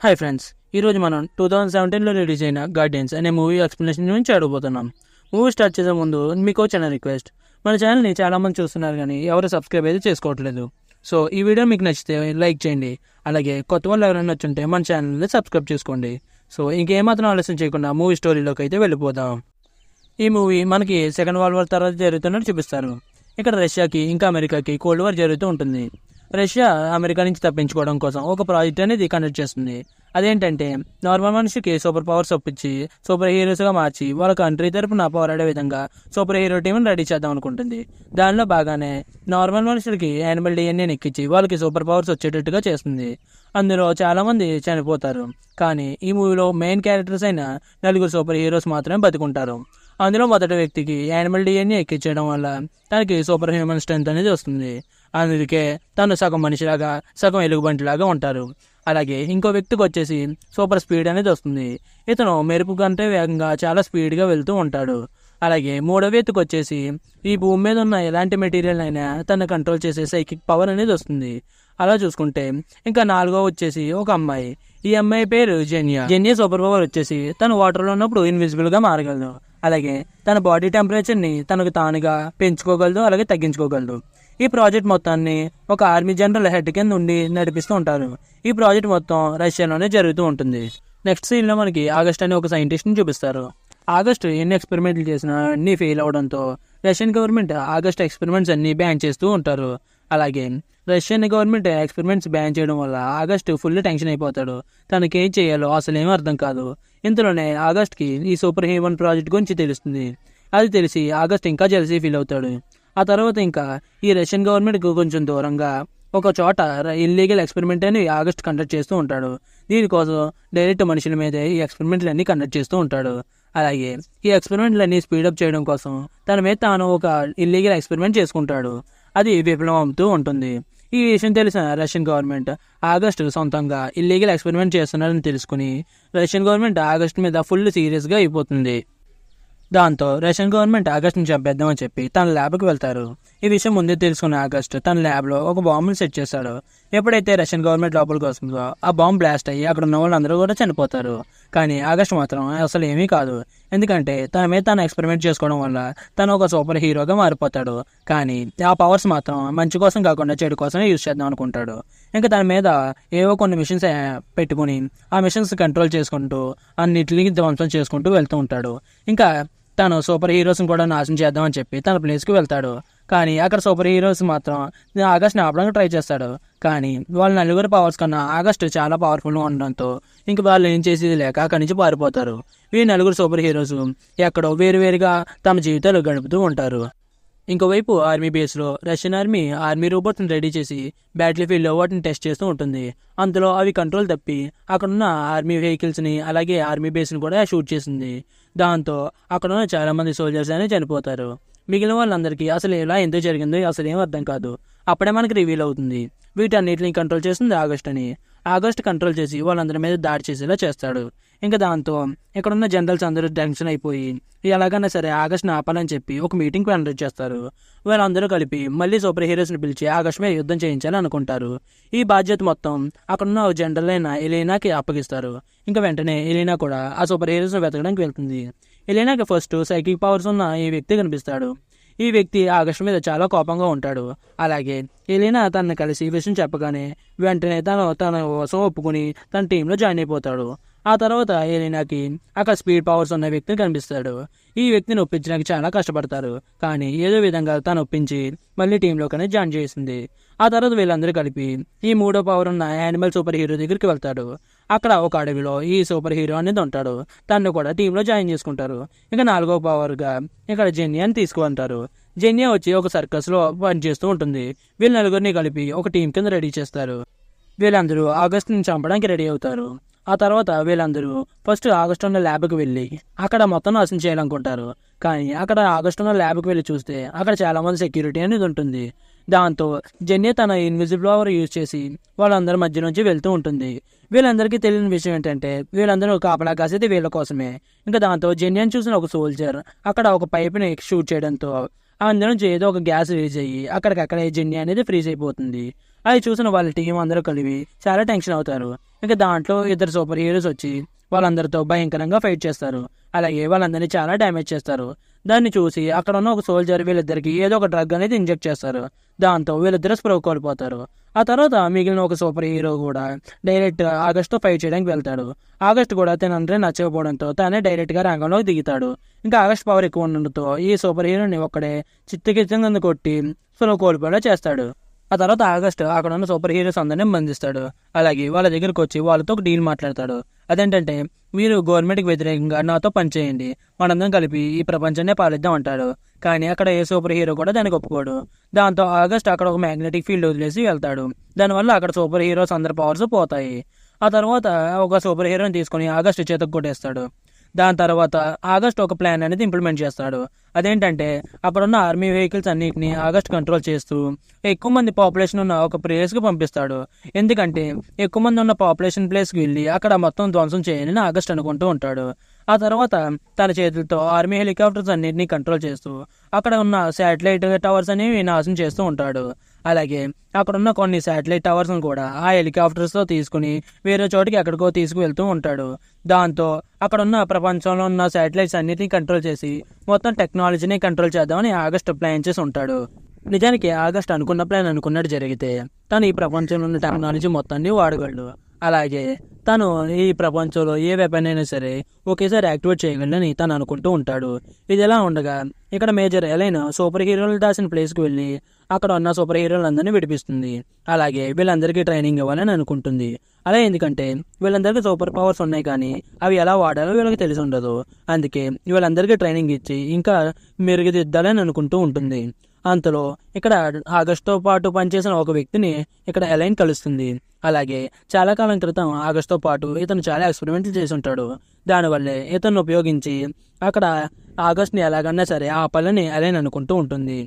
Hi friends, ఈరోజు మనం 2017లో release అయిన గార్డియన్స్ అనే మూవీ ఎక్స్ప్లెనేషన్ గురించి అడగబోతున్నాం. మూవీ స్టార్ట్ చేసే ముందు మీకు చిన్న రిక్వెస్ట్. మన ఛానల్ని చాలామంది చూస్తున్నారు కానీ ఎవరు సబ్స్క్రైబ్ అయితే చేసుకోవట్లేదు. సో ఈ వీడియో మీకు నచ్చితే లైక్ చేయండి. అలాగే కొత్త వాళ్ళు ఎవరైనా వచ్చుంటే మన ఛానల్ని సబ్స్క్రైబ్ చేసుకోండి. సో ఇంకేమాత్రం ఆలస్యం చేయకుండా మూవీ స్టోరీలోకి అయితే వెళ్ళిపోదాం. ఈ మూవీ మనకి సెకండ్ వరల్డ్ వార్ తర్వాత జరుగుతున్నట్టు చూపిస్తారు. ఇక్కడ రష్యాకి ఇంకా అమెరికాకి కోల్డ్ వార్ జరుగుతూ ఉంటుంది. రష్యా అమెరికా నుంచి తప్పించుకోవడం కోసం ఒక ప్రాజెక్ట్ అనేది కండక్ట్ చేస్తుంది. అదేంటంటే నార్మల్ మనిషికి సూపర్ పవర్స్ ఒప్పించి సూపర్ హీరోస్గా మార్చి వాళ్ళ కంట్రీ తరపున పోరాడే విధంగా సూపర్ హీరో టీంని రెడీ చేద్దాం అనుకుంటుంది. దానిలో బాగానే నార్మల్ మనుషులకి యానిమల్ డిఎన్ఏని ఎక్కించి వాళ్ళకి సూపర్ పవర్స్ వచ్చేటట్టుగా చేస్తుంది. అందులో చాలామంది చనిపోతారు. కానీ ఈ మూవీలో మెయిన్ క్యారెక్టర్స్ అయిన నలుగురు సూపర్ హీరోస్ మాత్రమే బతుకుంటారు. అందులో మొదటి వ్యక్తికి యానిమల్ డిఎన్ఏ ఎక్కించడం వల్ల తనకి సూపర్ హ్యూమన్ స్ట్రెంత్ అనేది వస్తుంది. అందుకే తను సగం మనిషిలాగా సగం ఎలుగుబంటిలాగా ఉంటారు. అలాగే ఇంకో వ్యక్తికి వచ్చేసి సూపర్ స్పీడ్ అనేది వస్తుంది. ఇతను మెరుపు కంటే వేగంగా చాలా స్పీడ్గా వెళ్తూ ఉంటాడు. అలాగే మూడో వ్యక్తికి వచ్చేసి ఈ భూమి మీద ఉన్న ఎలాంటి మెటీరియల్ అయినా తను కంట్రోల్ చేసే సైకిక్ పవర్ అనేది వస్తుంది. అలా చూసుకుంటే ఇంకా నాలుగో వచ్చేసి ఒక అమ్మాయి. ఈ అమ్మాయి పేరు జెన్యా సూపర్ పవర్ వచ్చేసి తను వాటర్లో ఉన్నప్పుడు ఇన్విజిబుల్గా మారగలదు. అలాగే తన బాడీ టెంపరేచర్ని తనకు తానుగా పెంచుకోగలదు, అలాగే తగ్గించుకోగలదు. ఈ ప్రాజెక్ట్ మొత్తాన్ని ఒక ఆర్మీ జనరల్ హెడ్ కింద ఉండి నడిపిస్తూ ఉంటారు. ఈ ప్రాజెక్ట్ మొత్తం రష్యాలోనే జరుగుతూ ఉంటుంది. నెక్స్ట్ సీన్లో మనకి ఆగస్ట్ అనే ఒక సైంటిస్ట్ని చూపిస్తారు. ఆగస్ట్ ఎన్ని ఎక్స్పెరిమెంట్లు చేసినా అన్నీ ఫెయిల్ అవడంతో రష్యన్ గవర్నమెంట్ ఆగస్ట్ ఎక్స్పెరిమెంట్స్ అన్ని బ్యాన్ చేస్తూ ఉంటారు. అలాగే రష్యన్ గవర్నమెంట్ ఎక్స్పెరిమెంట్స్ బ్యాన్ చేయడం వల్ల ఆగస్ట్ ఫుల్ టెన్షన్ అయిపోతాడు. తనకేం చేయాలో అసలేమీ అర్థం కాదు. ఇంతలోనే ఆగస్ట్కి ఈ సూపర్ హ్యూమన్ ప్రాజెక్ట్ గురించి తెలుస్తుంది. అది తెలిసి ఆగస్ట్ ఇంకా జెలసీ ఫీల్ అవుతాడు. ఆ తర్వాత ఇంకా ఈ రష్యన్ గవర్నమెంట్కి కొంచెం దూరంగా ఒక చోట ఇల్లీగల్ ఎక్స్పెరిమెంట్ అని ఆగస్ట్ కండక్ట్ చేస్తూ ఉంటాడు. దీనికోసం డైరెక్ట్ మనుషుల మీదే ఈ ఎక్స్పెరిమెంట్లు అన్ని కండక్ట్ చేస్తూ ఉంటాడు. అలాగే ఈ ఎక్స్పెరిమెంట్లన్నీ స్పీడప్ చేయడం కోసం తన మీద తాను ఒక ఇల్లీగల్ ఎక్స్పెరిమెంట్ చేసుకుంటాడు. అది విఫలం అవుతూ ఉంటుంది. ఈ విషయం తెలిసిన రష్యన్ గవర్నమెంట్ ఆగస్ట్ సొంతంగా ఇల్లీగల్ ఎక్స్పెరిమెంట్ చేస్తున్నారని తెలుసుకుని రష్యన్ గవర్నమెంట్ ఆగస్ట్ మీద ఫుల్ సీరియస్గా అయిపోతుంది. దాంతో రష్యన్ గవర్నమెంట్ ఆగస్ట్ని చంపేద్దామని చెప్పి తన ల్యాబ్కి వెళ్తారు. ఈ విషయం ముందే తెలుసుకున్న ఆగస్ట్ తన ల్యాబ్లో ఒక బాంబుని సెట్ చేస్తాడు. ఎప్పుడైతే రష్యన్ గవర్నమెంట్ లోపలికి వస్తుందో ఆ బాంబు బ్లాస్ట్ అయ్యి అక్కడ ఉన్న వాళ్ళందరూ కూడా చనిపోతారు. కానీ ఆగస్ట్ మాత్రం అసలు ఏమీ కాదు. ఎందుకంటే తన మీద తను ఎక్స్పెరిమెంట్ చేసుకోవడం వల్ల తను ఒక సూపర్ హీరోగా మారిపోతాడు. కానీ ఆ పవర్స్ మాత్రం మంచి కోసం కాకుండా చెడు కోసమే యూజ్ చేద్దాం అనుకుంటాడు. ఇంకా తన మీద ఏవో కొన్ని మిషన్స్ పెట్టుకుని ఆ మిషన్స్ కంట్రోల్ చేసుకుంటూ అన్నిటిని ధ్వంసం చేసుకుంటూ వెళ్తూ ఉంటాడు. ఇంకా తను సూపర్ హీరోస్ని కూడా నాశనం చేద్దామని చెప్పి తన ప్లేస్కి వెళ్తాడు. కానీ అక్కడ సూపర్ హీరోస్ మాత్రం ఆగస్ట్ని ఆపడానికి ట్రై చేస్తాడు. కానీ వాళ్ళ నలుగురు పవర్స్ కన్నా ఆగస్ట్ చాలా పవర్ఫుల్గా ఉండడంతో ఇంక వాళ్ళు ఏం చేసేది లేక అక్కడి నుంచి పారిపోతారు. ఈ నలుగురు సూపర్ హీరోస్ ఎక్కడో వేరువేరుగా తమ జీవితాలు గడుపుతూ ఉంటారు. ఇంకోవైపు ఆర్మీ బేస్లో రష్యన్ ఆర్మీ రోబోట్ని రెడీ చేసి బ్యాటిల్ ఫీల్డ్లో వాటిని టెస్ట్ చేస్తూ ఉంటుంది. అందులో అవి కంట్రోల్ తప్పి అక్కడున్న ఆర్మీ వెహికల్స్ని అలాగే ఆర్మీ బేస్ని కూడా షూట్ చేసింది. దాంతో అక్కడున్న చాలామంది సోల్జర్స్ అనేది చనిపోతారు. మిగిలిన వాళ్ళందరికీ అసలు ఎలా ఎందుకు జరిగిందో అసలు ఏం అర్థం కాదు. అప్పుడే మనకి రివీల్ అవుతుంది వీటన్నిటిని కంట్రోల్ చేస్తుంది ఆగస్ట్ అని. ఆగస్ట్ కంట్రోల్ చేసి వాళ్ళందరి మీద దాడి చేసేలా చేస్తాడు. ఇంకా దాంతో ఇక్కడున్న జనరల్స్ అందరూ టెన్షన్ అయిపోయి ఎలాగైనా సరే ఆగస్ట్ని ఆపాలని చెప్పి ఒక మీటింగ్ కండక్ట్ చేస్తారు. వీళ్ళందరూ కలిపి మళ్ళీ సూపర్ హీరోస్ని పిలిచి ఆగస్ట్ మీద యుద్ధం చేయించాలని అనుకుంటారు. ఈ బాధ్యత మొత్తం అక్కడున్న జనరల్ అయిన ఎలీనాకి అప్పగిస్తారు. ఇంకా వెంటనే ఎలీనా కూడా ఆ సూపర్ హీరోస్ని వెతకడానికి వెళ్తుంది. ఎలీనాకి ఫస్ట్ సైకిక్ పవర్స్ ఉన్న ఈ వ్యక్తి కనిపిస్తాడు. ఈ వ్యక్తి ఆగస్ట్ మీద చాలా కోపంగా ఉంటాడు. అలాగే ఎలీనా తనని కలిసి ఈ విషయం చెప్పగానే వెంటనే తన కోసం ఒప్పుకుని తన టీంలో జాయిన్ అయిపోతాడు. ఆ తర్వాత ఎలీనాకి అక్కడ స్పీడ్ పవర్స్ ఉన్న వ్యక్తిని కనిపిస్తాడు. ఈ వ్యక్తిని ఒప్పించడానికి చాలా కష్టపడతారు. కానీ ఏదో విధంగా తను ఒప్పించి మళ్ళీ టీంలోకనే జాయిన్ చేసింది. ఆ తర్వాత వీళ్ళందరూ కలిపి ఈ మూడో పవర్ ఉన్న యానిమల్ సూపర్ హీరో దగ్గరికి వెళ్తాడు. అక్కడ ఒక అడవిలో ఈ సూపర్ హీరో అనేది ఉంటాడు. తను కూడా టీంలో జాయిన్ చేసుకుంటారు. ఇంకా నాలుగో పవర్గా ఇక్కడ జెన్యాని తీసుకుంటారు. జెన్యా వచ్చి ఒక సర్కస్లో పనిచేస్తూ ఉంటుంది. వీళ్ళ నలుగురిని కలిపి ఒక టీం కింద రెడీ చేస్తారు. వీళ్ళందరూ ఆగస్ట్ని చంపడానికి రెడీ అవుతారు. ఆ తర్వాత వీళ్ళందరూ ఫస్ట్ ఆగస్ట్ ఉన్న ల్యాబ్కి వెళ్ళి అక్కడ మొత్తం నాశనం చేయాలనుకుంటారు. కానీ అక్కడ ఆగస్ట్ ఉన్న ల్యాబ్కి వెళ్ళి చూస్తే అక్కడ చాలామంది సెక్యూరిటీ అనేది ఉంటుంది. దాంతో జెన్యా తన ఇన్విజిబుల్ పవర్ యూజ్ చేసి వాళ్ళందరి మధ్య నుంచి వెళ్తూ ఉంటుంది. వీళ్ళందరికీ తెలియని విషయం ఏంటంటే వీళ్ళందరూ కాపలా కాసేది వీళ్ళ కోసమే. ఇంకా దాంతో జెన్యాని చూసిన ఒక సోల్జర్ అక్కడ ఒక పైప్ని షూట్ చేయడంతో అందులో నుంచి ఏదో ఒక గ్యాస్ రిలీజ్ అయ్యి అక్కడికక్కడే జెన్యా అనేది ఫ్రీజ్ అయిపోతుంది. అది చూసిన వాళ్ళ టీం అందరూ కలిపి చాలా టెన్షన్ అవుతారు. ఇంకా దాంట్లో ఇద్దరు సూపర్ హీరోస్ వచ్చి వాళ్ళందరితో భయంకరంగా ఫైట్ చేస్తారు. అలాగే వాళ్ళందరినీ చాలా డ్యామేజ్ చేస్తారు. దాన్ని చూసి అక్కడ ఉన్న ఒక సోల్జర్ వీళ్ళిద్దరికి ఏదో ఒక డ్రగ్ అనేది ఇంజెక్ట్ చేస్తారు. దాంతో వీళ్ళిద్దరు స్ప్రో కోల్పోతారు. ఆ తర్వాత మిగిలిన ఒక సూపర్ హీరో కూడా డైరెక్ట్ ఆగస్ట్తో ఫైట్ చేయడానికి వెళ్తాడు. ఆగస్ట్ కూడా తనంటే నచ్చకపోవడంతో తానే డైరెక్ట్గా రంగంలోకి దిగుతాడు. ఇంకా ఆగస్ట్ పవర్ ఎక్కువ ఉండడంతో ఈ సూపర్ హీరోని ఒక్కడే చిత్తకిచ్చంగా కొట్టి స్ప్రో కోల్పోయేలా చేస్తాడు. ఆ తర్వాత ఆగస్ట్ అక్కడ ఉన్న సూపర్ హీరోస్ అందరినీ బంధిస్తాడు. అలాగే వాళ్ళ దగ్గరకు వచ్చి వాళ్ళతో ఒక డీల్ మాట్లాడతాడు. అదేంటంటే, మీరు గవర్నమెంట్కి వ్యతిరేకంగా నాతో పనిచేయండి, మనందరం కలిపి ఈ ప్రపంచాన్ని పాలిద్దాం అంటాడు. కానీ అక్కడ ఏ సూపర్ హీరో కూడా దానికి ఒప్పుకోడు. దాంతో ఆగస్ట్ అక్కడ ఒక మ్యాగ్నెటిక్ ఫీల్డ్ వదిలేసి వెళ్తాడు. దానివల్ల అక్కడ సూపర్ హీరోస్ అందరి పవర్స్ పోతాయి. ఆ తర్వాత ఒక సూపర్ హీరోని తీసుకొని ఆగస్ట్ చేతకు కొట్టేస్తాడు. దాని తర్వాత ఆగస్ట్ ఒక ప్లాన్ అనేది ఇంప్లిమెంట్ చేస్తాడు. అదేంటంటే, అక్కడున్న ఆర్మీ వెహికల్స్ అన్నిటిని ఆగస్ట్ కంట్రోల్ చేస్తూ ఎక్కువ మంది పాపులేషన్ ఉన్న ఒక ప్లేస్కి పంపిస్తాడు. ఎందుకంటే ఎక్కువ మంది ఉన్న పాపులేషన్ ప్లేస్కి వెళ్ళి అక్కడ మొత్తం ధ్వంసం చేయాలని ఆగస్ట్ అనుకుంటూ ఉంటాడు. ఆ తర్వాత తన చేతులతో ఆర్మీ హెలికాప్టర్స్ అన్నింటినీ కంట్రోల్ చేస్తూ అక్కడ ఉన్న శాటిలైట్ టవర్స్ అనేవి నాశనం చేస్తూ ఉంటాడు. అలాగే అక్కడున్న కొన్ని శాటిలైట్ టవర్స్ను కూడా ఆ హెలికాప్టర్స్తో తీసుకుని వేరే చోటికి ఎక్కడికో తీసుకువెళ్తూ ఉంటాడు. దాంతో అక్కడున్న ప్రపంచంలో ఉన్న శాటిలైట్స్ అన్నిటినీ కంట్రోల్ చేసి మొత్తం టెక్నాలజీని కంట్రోల్ చేద్దామని ఆగస్ట్ ప్లాన్ చేసి ఉంటాడు. నిజానికి ఆగస్ట్ అనుకున్న ప్లాన్ అనుకున్నట్టు జరిగితే తను ఈ ప్రపంచంలో ఉన్న టెక్నాలజీ మొత్తాన్ని వాడగలడు. అలాగే తను ఈ ప్రపంచంలో ఏ వెపన్ అయినా సరే ఒకేసారి యాక్టివేట్ చేయగలని తను అనుకుంటూ ఉంటాడు. ఇది ఎలా ఉండగా ఇక్కడ మేజర్ ఎలైన్ సూపర్ హీరోలు దాచిన ప్లేస్కి వెళ్ళి అక్కడ ఉన్న సూపర్ హీరోలందరినీ విడిపిస్తుంది. అలాగే వీళ్ళందరికీ ట్రైనింగ్ ఇవ్వాలని అనుకుంటుంది. అలా ఎందుకంటే వీళ్ళందరికీ సూపర్ పవర్స్ ఉన్నాయి, కానీ అవి ఎలా వాడాలో వీళ్ళకి తెలిసి ఉండదు. అందుకే వీళ్ళందరికీ ట్రైనింగ్ ఇచ్చి ఇంకా మెరుగుదిద్దాలని అనుకుంటూ ఉంటుంది. అంతలో ఇక్కడ ఆగస్ట్తో పాటు పనిచేసిన ఒక వ్యక్తిని ఇక్కడ ఎలైన్ కలుస్తుంది. అలాగే చాలా కాలం క్రితం ఆగస్ట్తో పాటు ఇతను చాలా ఎక్స్పెరిమెంట్లు చేసి ఉంటాడు. దానివల్లే ఇతను ఉపయోగించి అక్కడ ఆగస్ట్ని ఎలాగన్నా సరే ఆపాలని ఎలైన్ అనుకుంటూ ఉంటుంది.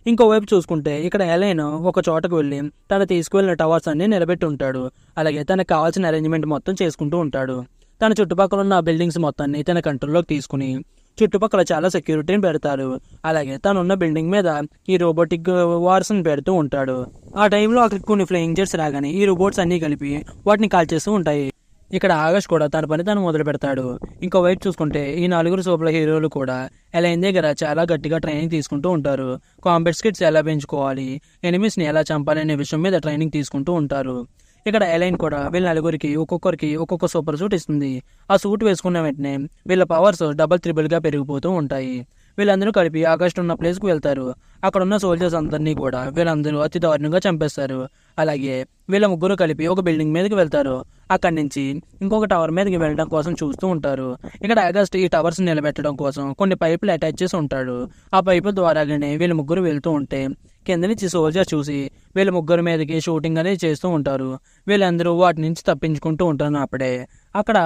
ఇంకోవైపు చూసుకుంటే ఇక్కడ ఎలైన్ ఒక చోటకు వెళ్ళి తను తీసుకువెళ్ళిన టవర్స్ అన్ని నిలబెట్టి ఉంటాడు. అలాగే తనకు కావాల్సిన అరేంజ్మెంట్ మొత్తం చేసుకుంటూ ఉంటాడు. తన చుట్టుపక్కల ఉన్న బిల్డింగ్స్ మొత్తాన్ని తన కంట్రోల్లోకి తీసుకుని చుట్టుపక్కల చాలా సెక్యూరిటీని పెడతారు. అలాగే తనున్న బిల్డింగ్ మీద ఈ రోబోటిక్ వార్స్ని పెడుతూ ఉంటాడు. ఆ టైంలో అక్కడ కొన్ని ఫ్లయింగ్ జెట్స్ రాగానే ఈ రోబోట్స్ అన్ని కలిపి వాటిని కాల్చేస్తూ ఉంటాయి. ఇక్కడ ఆగస్ట్ కూడా తన పని తను మొదలు పెడతాడు. ఇంకోవైపు చూసుకుంటే ఈ నలుగురు సూపర్ హీరోలు కూడా ఎలైన్ దగ్గర చాలా గట్టిగా ట్రైనింగ్ తీసుకుంటూ ఉంటారు. కాంబాట్ స్కిల్స్ ఎలా పెంచుకోవాలి, ఎనిమీస్ని ఎలా చంపాలి అనే విషయం మీద ట్రైనింగ్ తీసుకుంటూ ఉంటారు. ఇక్కడ ఎలైన్ కూడా వీళ్ళ నలుగురికి ఒక్కొక్కరికి ఒక్కొక్క సూపర్ సూట్ ఇస్తుంది. ఆ సూట్ వేసుకున్న వెంటనే వీళ్ళ పవర్స్ డబల్ త్రిబుల్గా పెరిగిపోతూ ఉంటాయి. వీళ్ళందరూ కలిపి ఆగస్ట్ ఉన్న ప్లేస్కి వెళ్తారు. అక్కడ ఉన్న సోల్జర్స్ అందరినీ కూడా వీళ్ళందరూ అతి దారుణంగా చంపేస్తారు. అలాగే వీళ్ళ ముగ్గురు కలిపి ఒక బిల్డింగ్ మీదకి వెళ్తారు. అక్కడి నుంచి ఇంకొక టవర్ మీదకి వెళ్ళడం కోసం చూస్తూ ఉంటారు. ఇక్కడ ఆగస్ట్ ఈ టవర్స్ నిలబెట్టడం కోసం కొన్ని పైపులు అటాచ్ చేసి ఉంటాడు. ఆ పైపుల ద్వారాగానే వీళ్ళ ముగ్గురు వెళ్తూ ఉంటే కింద నుంచి సోల్జర్ చూసి వీళ్ళ ముగ్గురు మీదకి షూటింగ్ అనేది చేస్తూ ఉంటారు. వీళ్ళందరూ వాటి నుంచి తప్పించుకుంటూ ఉంటారు. అప్పుడే అక్కడ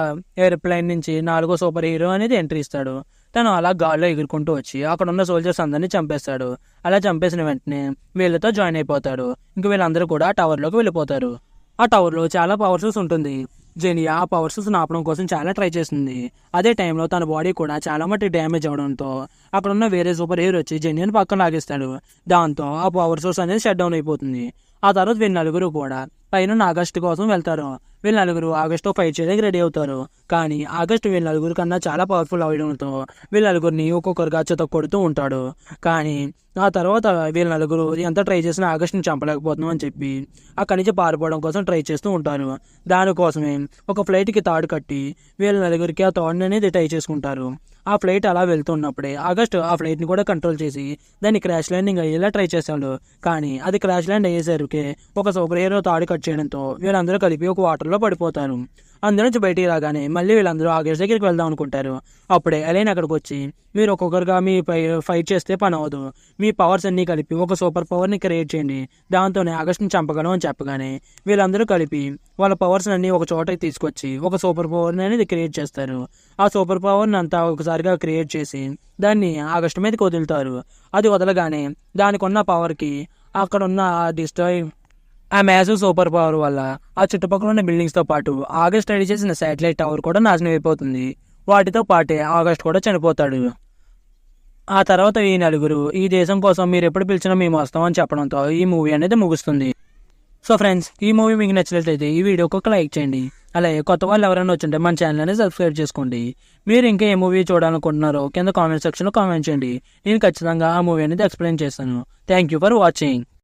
ఎయిర్ప్లైన్ నుంచి 4వ సూపర్ హీరో అనేది ఎంట్రీ ఇస్తాడు. తను అలా గాల్లో ఎగురుకుంటూ వచ్చి అక్కడ ఉన్న సోల్జర్స్ అందరినీ చంపేస్తాడు. అలా చంపేసిన వెంటనే వీళ్ళతో జాయిన్ అయిపోతాడు. ఇంక వీళ్ళందరూ కూడా టవర్లోకి వెళ్ళిపోతారు. ఆ టవర్లో చాలా పవర్ సోర్స్ ఉంటుంది. జెనియా ఆ పవర్ సోర్స్ ఆపడం కోసం చాలా ట్రై చేస్తుంది. అదే టైంలో తన బాడీ కూడా చాలా మట్టి డ్యామేజ్ అవడంతో అక్కడ ఉన్న వేరే సూపర్ హీరో వచ్చి జెనియాని పక్కన లాగేస్తాడు. దాంతో ఆ పవర్ సోర్స్ అనేది షట్ డౌన్ అయిపోతుంది. ఆ తర్వాత వీళ్ళ నలుగురు కూడా పైన ఆగస్ట్ కోసం వెళ్తారు. వీళ్ళ నలుగురు ఆగస్ట్తో ఫైట్ చేయడానికి రెడీ అవుతారు. కానీ ఆగస్ట్ వీళ్ళ నలుగురు కన్నా చాలా పవర్ఫుల్ అవడంతో వీళ్ళ నలుగురిని ఒక్కొక్కరుగా చెత్త కొడుతూ ఉంటాడు. కానీ ఆ తర్వాత వీళ్ళ నలుగురు ఎంత ట్రై చేసినా ఆగస్ట్ని చంపలేకపోతున్నాం అని చెప్పి అక్కడి నుంచి పారిపోవడం కోసం ట్రై చేస్తూ ఉంటారు. దానికోసమే ఒక ఫ్లైట్కి తాడు కట్టి వీళ్ళ నలుగురికి ఆ తాడుని అనేది టై చేసుకుంటారు. ఆ ఫ్లైట్ అలా వెళ్తున్నప్పుడే ఆగస్ట్ ఆ ఫ్లైట్ని కూడా కంట్రోల్ చేసి దాన్ని క్రాష్ ల్యాండింగ్ అయ్యేలా ట్రై చేశాడు. కానీ అది క్రాష్ ల్యాండ్ అయ్యేసరికి ఒక సూపర్ హీరో తాడు కట్ చేయడంతో వీళ్ళందరూ కలిపి ఒక వాటర్లో పడిపోతారు. అందులో నుంచి బయటికి రాగానే మళ్ళీ వీళ్ళందరూ ఆగస్ట్ దగ్గరికి వెళ్దాం అనుకుంటారు. అప్పుడే ఎలైన్ అక్కడికి వచ్చి మీరు ఒక్కొక్కరుగా మీ ఫైట్ చేస్తే పని అవ్వదు, మీ పవర్స్ అన్నీ కలిపి ఒక సూపర్ పవర్ని క్రియేట్ చేయండి, దాంతోనే ఆగస్ట్ని చంపగలం అని చెప్పగానే వీళ్ళందరూ కలిపి వాళ్ళ పవర్స్ అన్ని ఒక చోటకి తీసుకొచ్చి ఒక సూపర్ పవర్ని అనేది క్రియేట్ చేస్తారు. ఆ సూపర్ పవర్ని అంతా ఒకసారిగా క్రియేట్ చేసి దాన్ని ఆగస్ట్ మీదకి వదులుతారు. అది వదలగానే దానికి ఉన్న పవర్కి అక్కడ ఉన్న ఆ మ్యాసివ్ సూపర్ పవర్ వల్ల ఆ చుట్టుపక్కల ఉన్న బిల్డింగ్స్తో పాటు ఆగస్ట్ రెడీ చేసిన శాటిలైట్ టవర్ కూడా నాశనం అయిపోతుంది. వాటితో పాటే ఆగస్ట్ కూడా చనిపోతాడు. ఆ తర్వాత ఈ నలుగురు ఈ దేశం కోసం మీరు ఎప్పుడు పిలిచినా మేము వస్తామని చెప్పడంతో ఈ మూవీ అనేది ముగుస్తుంది. సో ఫ్రెండ్స్, ఈ మూవీ మీకు నచ్చినట్లయితే ఈ వీడియోకి ఒక లైక్ చేయండి. అలాగే కొత్త వాళ్ళు ఎవరైనా వచ్చింటే మన ఛానల్ని సబ్స్క్రైబ్ చేసుకోండి. మీరు ఇంకా ఏ మూవీ చూడాలనుకుంటున్నారో కింద కామెంట్ సెక్షన్లో కామెంట్ చేయండి. నేను ఖచ్చితంగా ఆ మూవీ అనేది ఎక్స్ప్లెయిన్ చేస్తాను. Thank you for watching.